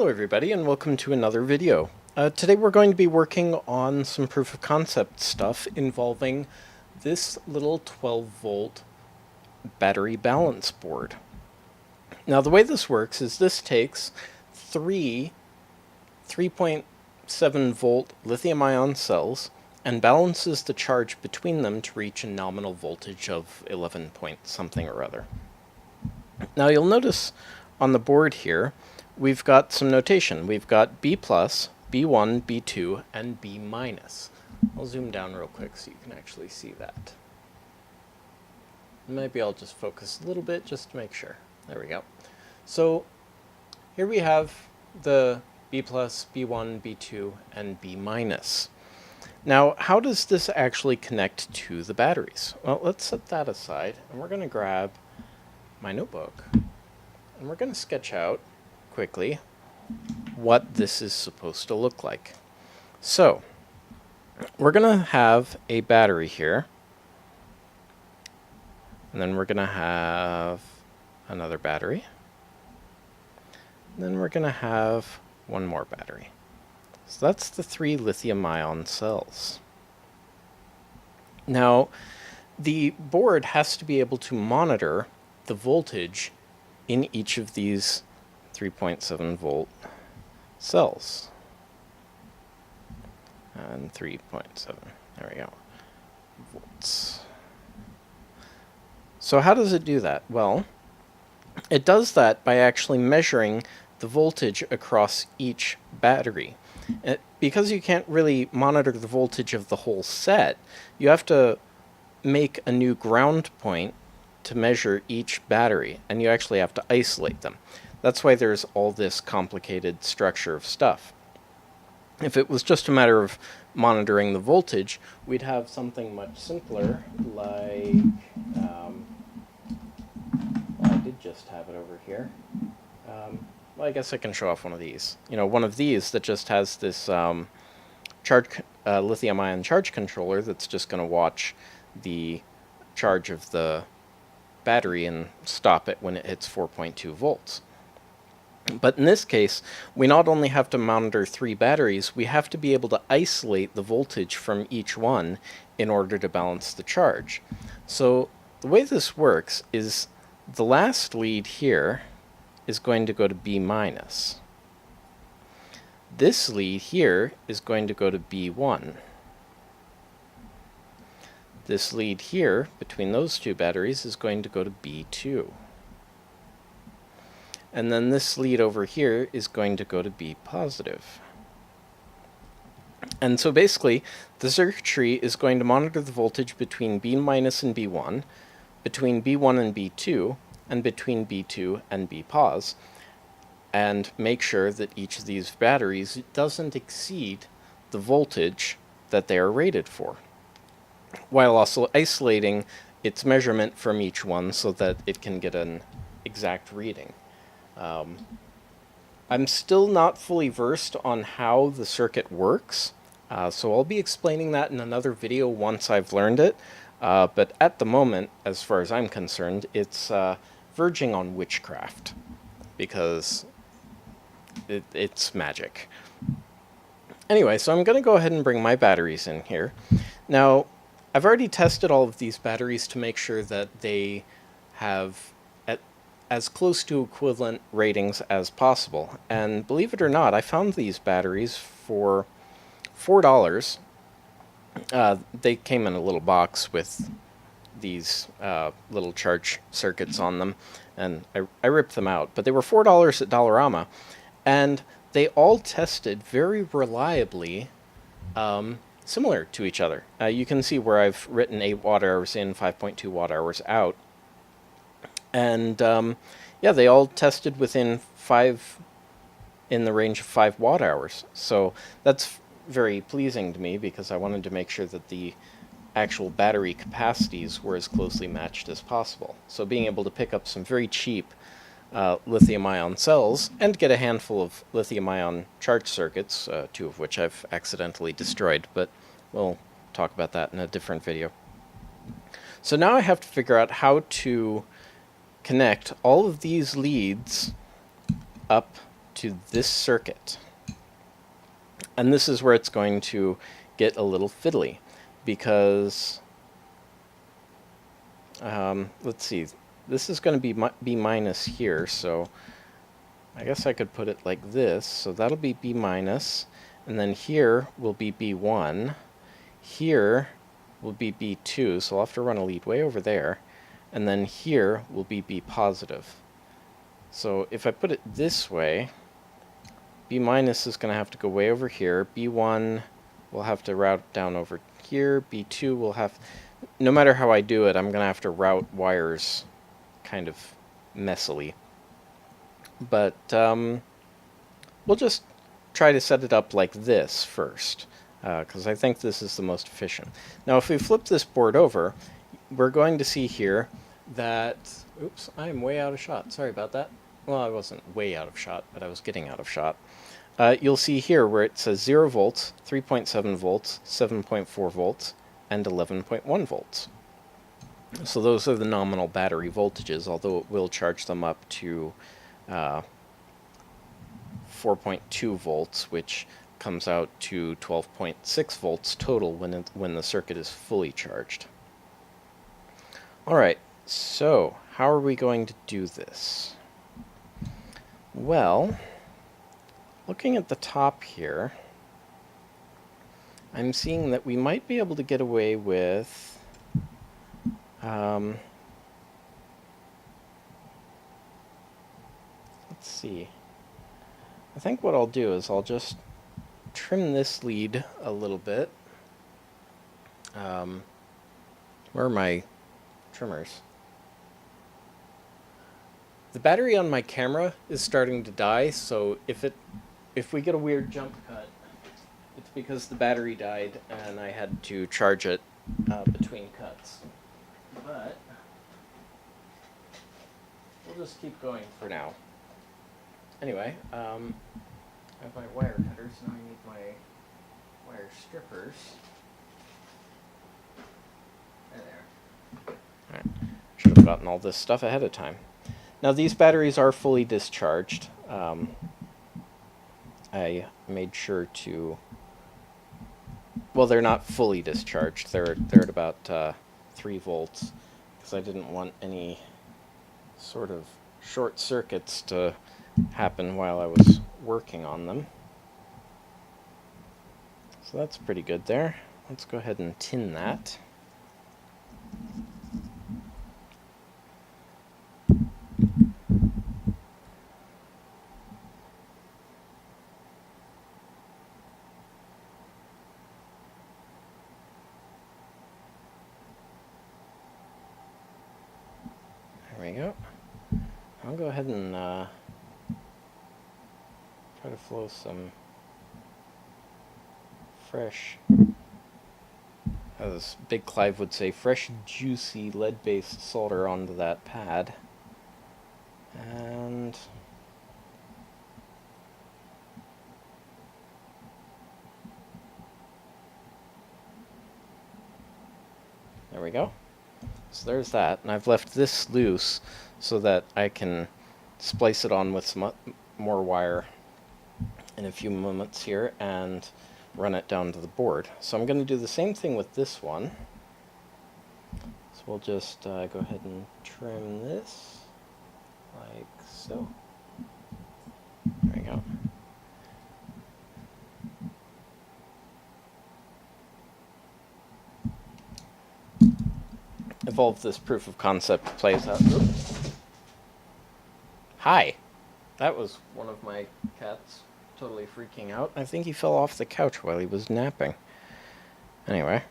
Hello everybody and welcome to another video. Today we're going to be working on some proof of concept stuff involving this little 12 volt battery balance board. Now the way this works is this takes three 3.7 volt lithium ion cells and balances the charge between them to reach a nominal voltage of 11 point something or other. Now you'll notice on the board here we've got some notation. We've got B+, B1, B2, and B-. I'll zoom down real quick so you can actually see that. Maybe I'll just focus a little bit just to make sure. There we go. So here we have the B+, B1, B2, and B-. Now, how does this actually connect to the batteries? Well, let's set that aside, and we're going to grab my notebook, and we're going to sketch out quickly what this is supposed to look like. So, we're going to have a battery here, and then we're going to have another battery, and then we're going to have one more battery. So that's the 3 lithium-ion cells. Now, the board has to be able to monitor the voltage in each of these 3.7 volt cells. And 3.7, there we go, volts. So how does it do that? Well, it does that by actually measuring the voltage across each battery. Because you can't really monitor the voltage of the whole set, you have to make a new ground point to measure each battery, and you actually have to isolate them. That's why there's all this complicated structure of stuff. If it was just a matter of monitoring the voltage, we'd have something much simpler, like, well, I did just have it over here. Well, I guess I can show off one of these. You know, one of these that just has this lithium-ion charge controller that's just going to watch the charge of the battery and stop it when it hits 4.2 volts. But in this case, we not only have to monitor 3 batteries, we have to be able to isolate the voltage from each one in order to balance the charge. So the way this works is the last lead here is going to go to B-. This lead here is going to go to B1. This lead here, between those 2 batteries, is going to go to B2. And then this lead over here is going to go to B+. And so basically, the circuitry is going to monitor the voltage between B- and B1, between B1 and B2, and between B2 and B+, and make sure that each of these batteries doesn't exceed the voltage that they are rated for, while also isolating its measurement from each one so that it can get an exact reading. I'm still not fully versed on how the circuit works, so I'll be explaining that in another video once I've learned it, but at the moment, as far as I'm concerned, it's verging on witchcraft, because it's magic. Anyway, so I'm going to go ahead and bring my batteries in here. Now, I've already tested all of these batteries to make sure that they have as close to equivalent ratings as possible. And believe it or not, I found these batteries for $4. They came in a little box with these little charge circuits on them, and I ripped them out. But they were $4 at Dollarama, and they all tested very reliably similar to each other. You can see where I've written 8 watt-hours in, 5.2 watt-hours out. And yeah, they all tested within in the range of 5 watt-hours. So that's very pleasing to me, because I wanted to make sure that the actual battery capacities were as closely matched as possible. So being able to pick up some very cheap lithium-ion cells and get a handful of lithium-ion charge circuits, 2 of which I've accidentally destroyed, but we'll talk about that in a different video. So now I have to figure out how to connect all of these leads up to this circuit. And this is where it's going to get a little fiddly, because let's see, this is going to be B minus here, so I guess I could put it like this. So that'll be B minus, and then here will be B1, here will be B2, so I'll have to run a lead way over there, and then here will be B positive. So if I put it this way, B minus is going to have to go way over here, B1 will have to route down over here, B2 will have, no matter how I do it, I'm going to have to route wires kind of messily. But we'll just try to set it up like this first, because I think this is the most efficient. Now if we flip this board over, we're going to see here that, oops, I'm way out of shot, sorry about that. Well, I wasn't way out of shot, but I was getting out of shot. You'll see here where it says 0 volts, 3.7 volts, 7.4 volts, and 11.1 volts. So those are the nominal battery voltages, although it will charge them up to 4.2 volts, which comes out to 12.6 volts total when the circuit is fully charged. Alright, so how are we going to do this? Well, looking at the top here, I'm seeing that we might be able to get away with let's see. I think what I'll do is I'll just trim this lead a little bit. Where are my trimmers? The battery on my camera is starting to die, so if we get a weird jump cut, it's because the battery died and I had to charge it between cuts. But we'll just keep going for now. Anyway, I have my wire cutters, now I need my wire strippers. There. Alright, should have gotten all this stuff ahead of time. Now these batteries are fully discharged. I made sure to, well, they're not fully discharged. They're at about 3 volts, because I didn't want any sort of short circuits to happen while I was working on them. So that's pretty good there. Let's go ahead and tin that. There we go. I'll go ahead and try to flow some fresh, as Big Clive would say, fresh, juicy lead-based solder onto that pad. And there we go. So there's that, and I've left this loose so that I can splice it on with some more wire in a few moments here and run it down to the board. So I'm going to do the same thing with this one. So we'll just go ahead and trim this like so. There we go. If all of this proof of concept plays out. Oops. Hi! That was one of my cats totally freaking out. I think he fell off the couch while he was napping. Anyway.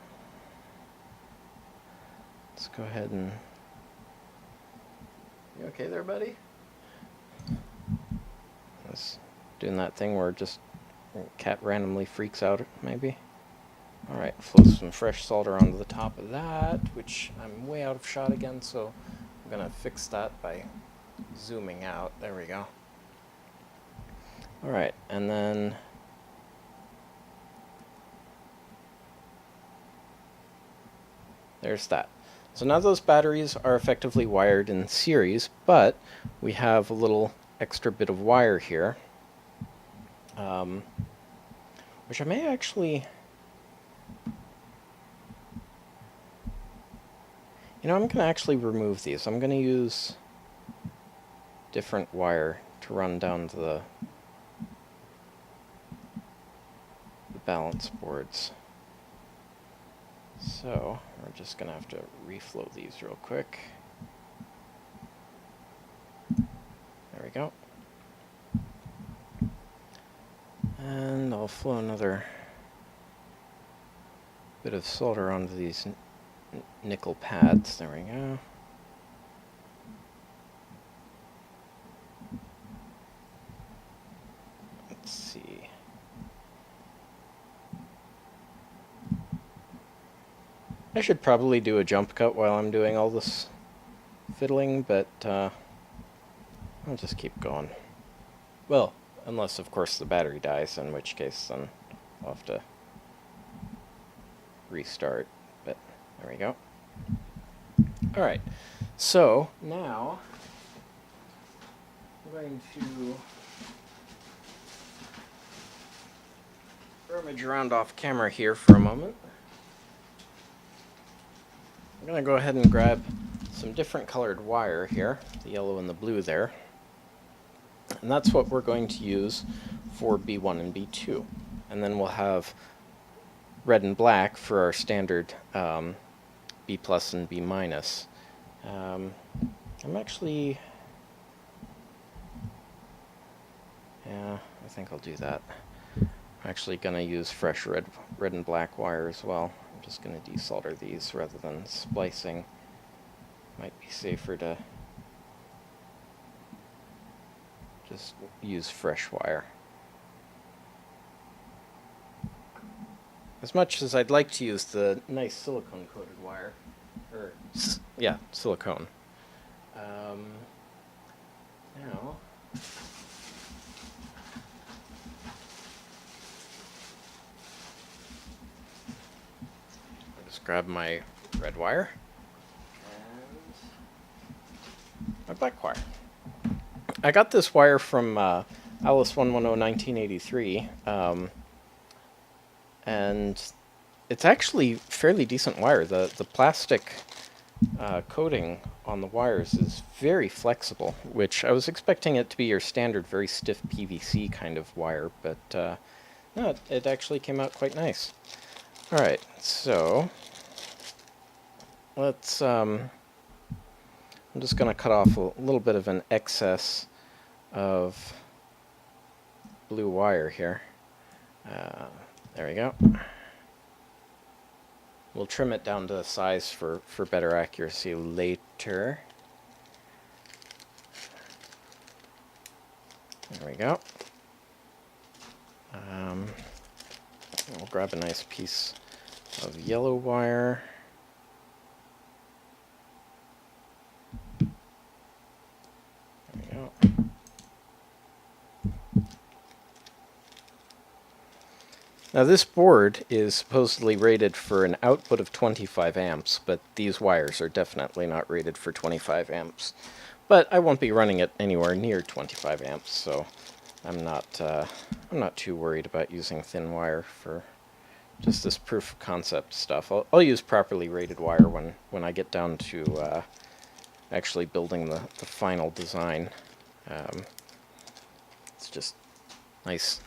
Let's go ahead and... You okay there, buddy? Let's doing that thing where just a cat randomly freaks out, maybe. Alright, flow some fresh solder onto the top of that, which I'm way out of shot again, so I'm going to fix that by zooming out. There we go. Alright, and then there's that. So now those batteries are effectively wired in series, but we have a little extra bit of wire here. um, which I may actually... You know, I'm going to actually remove these. I'm going to use different wire to run down to the balance boards. So, we're just going to have to reflow these real quick. There we go. And I'll flow another bit of solder onto these nickel pads. There we go. Let's see. I should probably do a jump cut while I'm doing all this fiddling, but I'll just keep going. Well, unless, of course, the battery dies, in which case then I'll have to restart. But there we go. Alright, so now I'm going to rummage around off camera here for a moment. I'm going to go ahead and grab some different colored wire here, the yellow and the blue there. And that's what we're going to use for B1 and B2. And then we'll have red and black for our standard B plus and B minus. I'm actually... Yeah, I think I'll do that. I'm actually going to use fresh red and black wire as well. I'm just going to desolder these rather than splicing. Might be safer to just use fresh wire. As much as I'd like to use the nice silicone coated wire, or yeah, silicone. Now, I'll just grab my red wire and my black wire. I got this wire from Alice 110 1983, and it's actually fairly decent wire. The plastic coating on the wires is very flexible, which I was expecting it to be your standard very stiff PVC kind of wire, but no, it actually came out quite nice. Alright, so let's I'm just going to cut off a little bit of an excess of blue wire here. There we go. We'll trim it down to the size for better accuracy later. There we go. We'll grab a nice piece of yellow wire. There we go. Now this board is supposedly rated for an output of 25 amps, but these wires are definitely not rated for 25 amps. But I won't be running it anywhere near 25 amps, so I'm not too worried about using thin wire for just this proof of concept stuff. I'll use properly rated wire when I get down to actually building the final design. It's just nice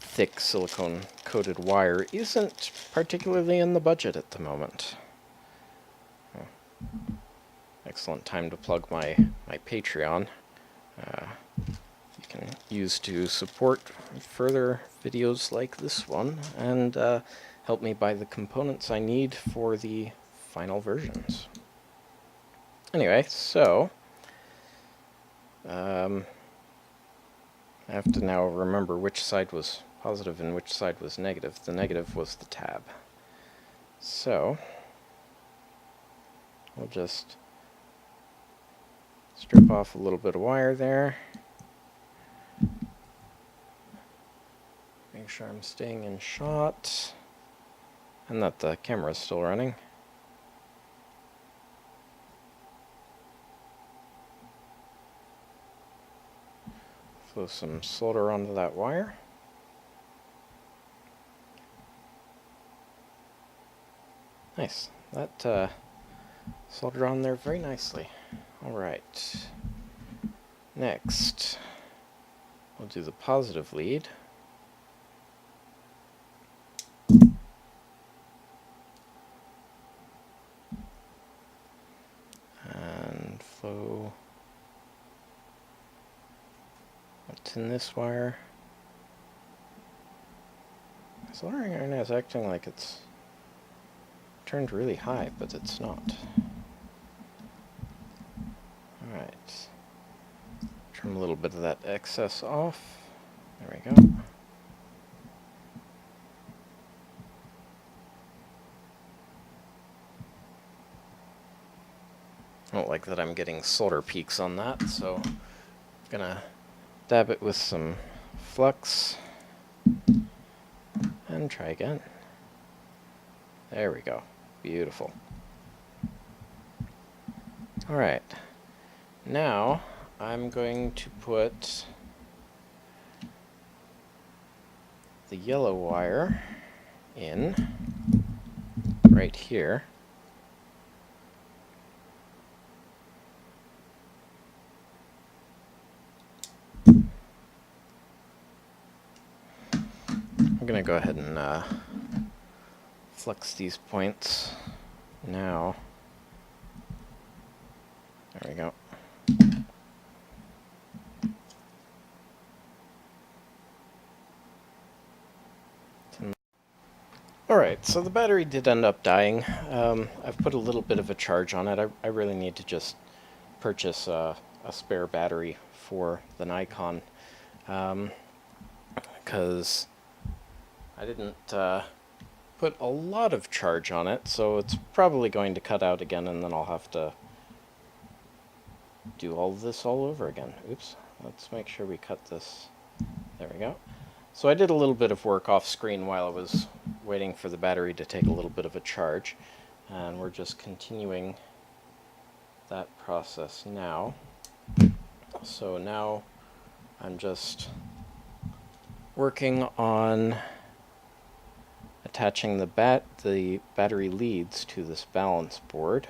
thick silicone coated wire isn't particularly in the budget at the moment. Excellent time to plug my Patreon. You can use to support further videos like this one and help me buy the components I need for the final versions. Anyway, so I have to now remember which side was positive and which side was negative. The negative was the tab. So we'll just strip off a little bit of wire there. Make sure I'm staying in shot and that the camera is still running. Throw some solder onto that wire. Nice. That soldered on there very nicely. Alright. Next, we'll do the positive lead. And flow what's in this wire. The soldering iron is acting like it's turned really high, but it's not. Alright. Trim a little bit of that excess off. There we go. I don't like that I'm getting solder peaks on that, so I'm gonna dab it with some flux and try again. There we go. Beautiful. Alright. Now I'm going to put the yellow wire in right here. I'm going to go ahead and flux these points now. There we go. Alright, so the battery did end up dying. I've put a little bit of a charge on it. I really need to just purchase a spare battery for the Nikon, because I didn't put a lot of charge on it, so it's probably going to cut out again, and then I'll have to do all this all over again. Oops, let's make sure we cut this. There we go. So I did a little bit of work off screen while I was waiting for the battery to take a little bit of a charge, and we're just continuing that process now. So now I'm just working on attaching the battery leads to this balance board.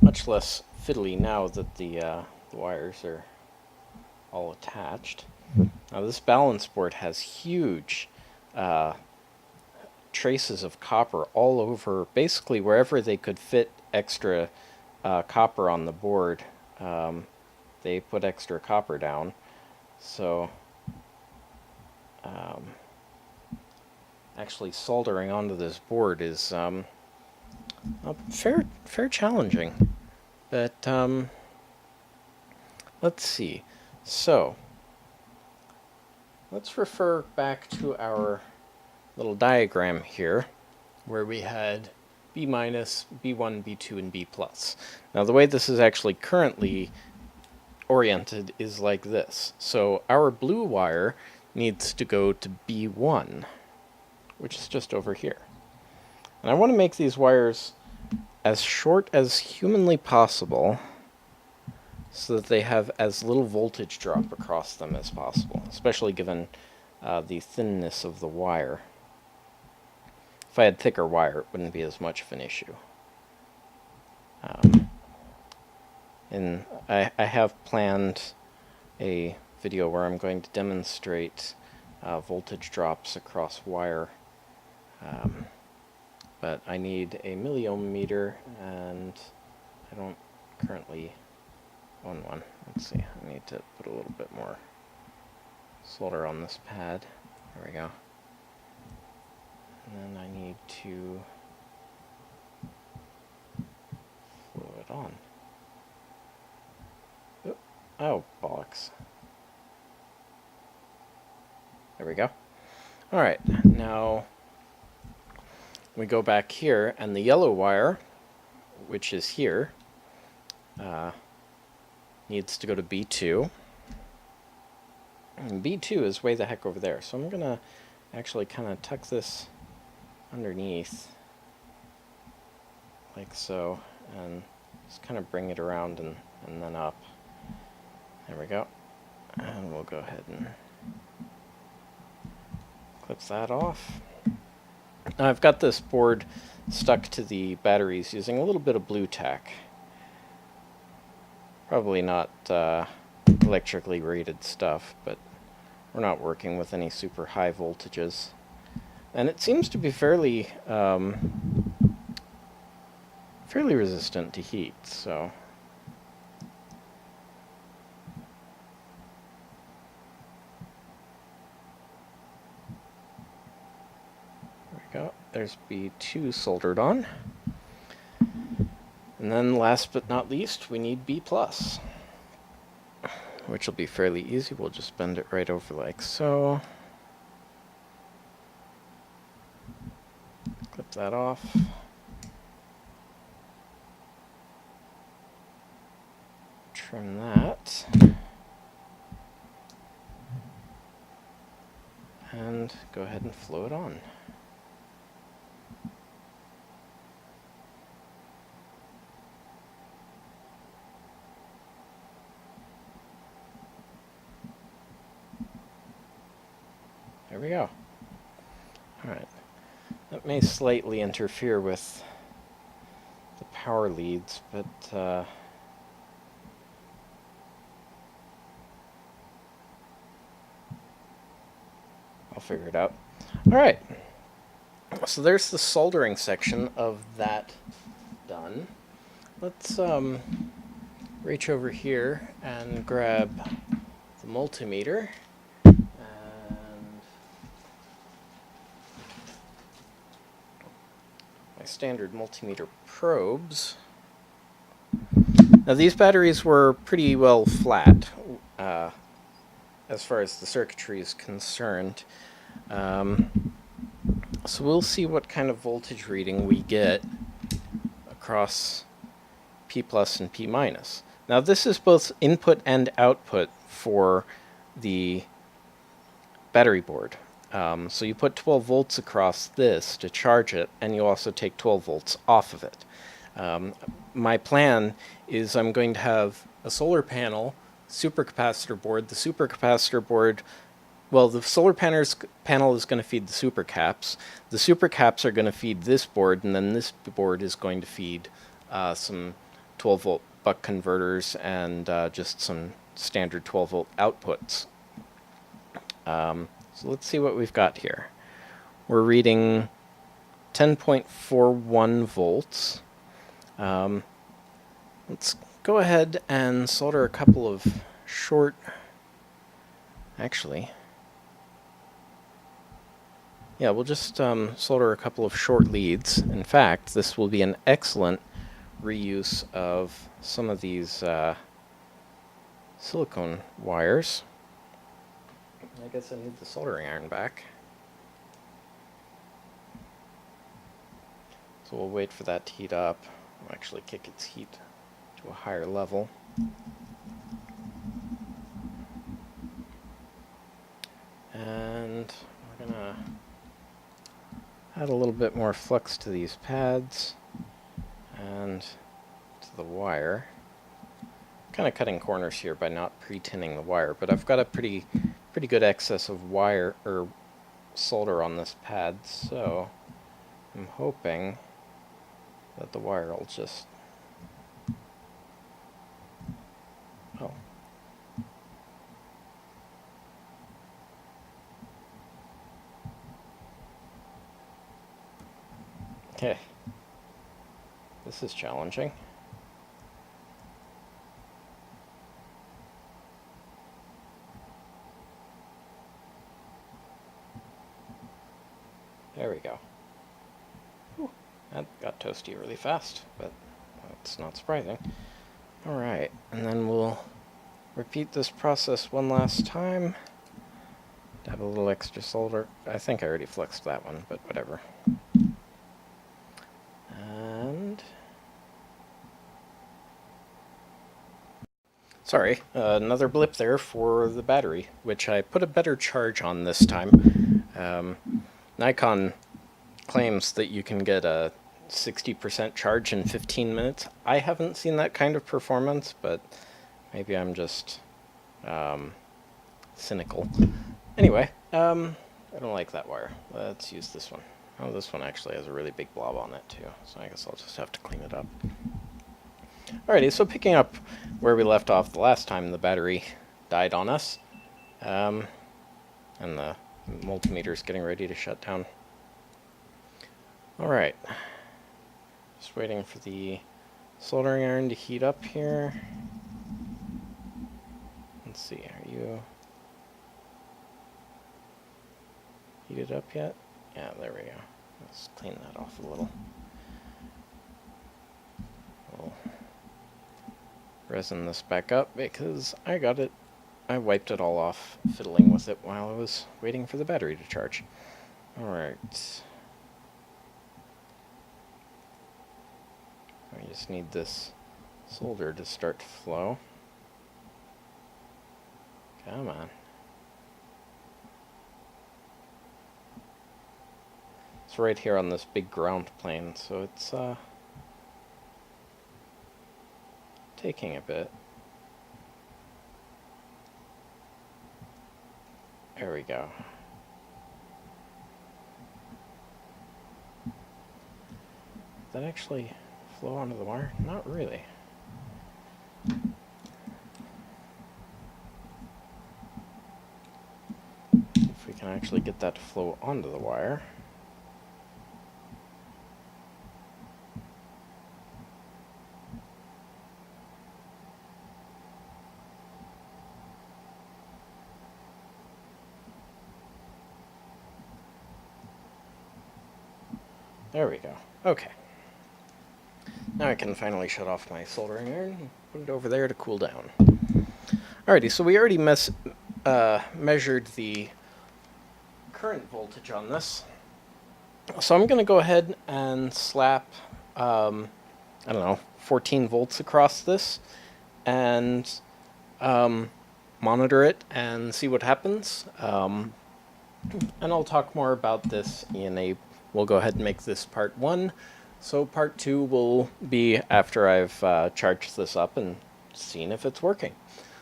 Much less fiddly now that the wires are all attached. Now this balance board has huge traces of copper all over, basically wherever they could fit extra copper on the board, they put extra copper down. So actually soldering onto this board is fair challenging. But let's see. So let's refer back to our little diagram here where we had B minus, B1, B2, and B plus. Now the way this is actually currently oriented is like this. So our blue wire needs to go to B1, which is just over here. And I want to make these wires as short as humanly possible so that they have as little voltage drop across them as possible, especially given the thinness of the wire. If I had thicker wire, it wouldn't be as much of an issue. And I have planned a video where I'm going to demonstrate voltage drops across wire, but I need a milliohm meter, and I don't currently own one. Let's see, I need to put a little bit more solder on this pad. There we go. And then I need to flow it on. Oh, bollocks. There we go. Alright, now we go back here, and the yellow wire, which is here, needs to go to B2. And B2 is way the heck over there, so I'm going to actually kind of tuck this underneath, like so, and just kind of bring it around and then up. There we go. And we'll go ahead and clip that off. Now I've got this board stuck to the batteries using a little bit of blue tack. Probably not electrically rated stuff, but we're not working with any super high voltages. And it seems to be fairly resistant to heat, so there we go. There's B2 soldered on. And then last but not least, we need B+, which will be fairly easy. We'll just bend it right over like so. Clip that off. Trim that. And go ahead and flow it on. There we go. Alright. That may slightly interfere with the power leads, but I'll figure it out. Alright. So there's the soldering section of that done. Let's reach over here and grab the multimeter. Standard multimeter probes. Now these batteries were pretty well flat as far as the circuitry is concerned. So we'll see what kind of voltage reading we get across P plus and P minus. Now this is both input and output for the battery board. So you put 12 volts across this to charge it, and you also take 12 volts off of it. My plan is I'm going to have a solar panel, supercapacitor board. The supercapacitor board, well, the solar panel is going to feed the supercaps. The supercaps are going to feed this board, and then this board is going to feed some 12-volt buck converters and just some standard 12-volt outputs. So let's see what we've got here. We're reading 10.41 volts. Let's go ahead and solder a couple of short... Actually... Yeah, we'll just solder a couple of short leads. In fact, this will be an excellent reuse of some of these silicone wires. I guess I need the soldering iron back. So we'll wait for that to heat up. We'll actually kick its heat to a higher level. And we're gonna add a little bit more flux to these pads and to the wire. Kind of cutting corners here by not pre-tinning the wire, but I've got a pretty good excess of wire or solder on this pad, so I'm hoping that the wire will just... Oh. Okay. This is challenging. There we go. Whew, that got toasty really fast, but that's not surprising. Alright, and then we'll repeat this process one last time. Add a little extra solder. I think I already flexed that one, but whatever. And... Sorry, another blip there for the battery, which I put a better charge on this time. Nikon claims that you can get a 60% charge in 15 minutes. I haven't seen that kind of performance, but maybe I'm just cynical. Anyway, I don't like that wire. Let's use this one. Oh, this one actually has a really big blob on it too, so I guess I'll just have to clean it up. Alrighty, so picking up where we left off the last time the battery died on us, and the multimeter's getting ready to shut down. Alright, just waiting for the soldering iron to heat up here. Let's see, are you heated up yet? Yeah, there we go. Let's clean that off a little. We'll resin this back up because I wiped it all off fiddling with it while I was waiting for the battery to charge. Alright. I just need this solder to start to flow. Come on. It's right here on this big ground plane, so it's taking a bit. There we go. Did that actually flow onto the wire? Not really. If we can actually get that to flow onto the wire. There we go. Okay. Now I can finally shut off my soldering iron and put it over there to cool down. Alrighty, so we already measured the current voltage on this. So I'm going to go ahead and slap, I don't know, 14 volts across this and monitor it and see what happens. And I'll talk more about this we'll go ahead and make this part 1. So part 2 will be after I've charged this up and seen if it's working.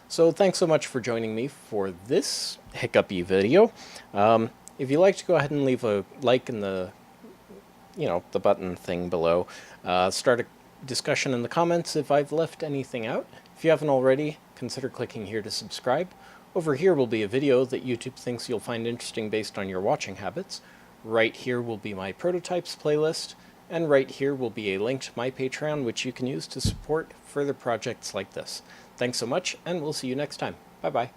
So thanks so much for joining me for this hiccupy video. If you like to go ahead and leave a like in the button thing below. Start a discussion in the comments if I've left anything out. If you haven't already, consider clicking here to subscribe. Over here will be a video that YouTube thinks you'll find interesting based on your watching habits. Right here will be my prototypes playlist, and right here will be a link to my Patreon, which you can use to support further projects like this. Thanks so much, and we'll see you next time. Bye-bye.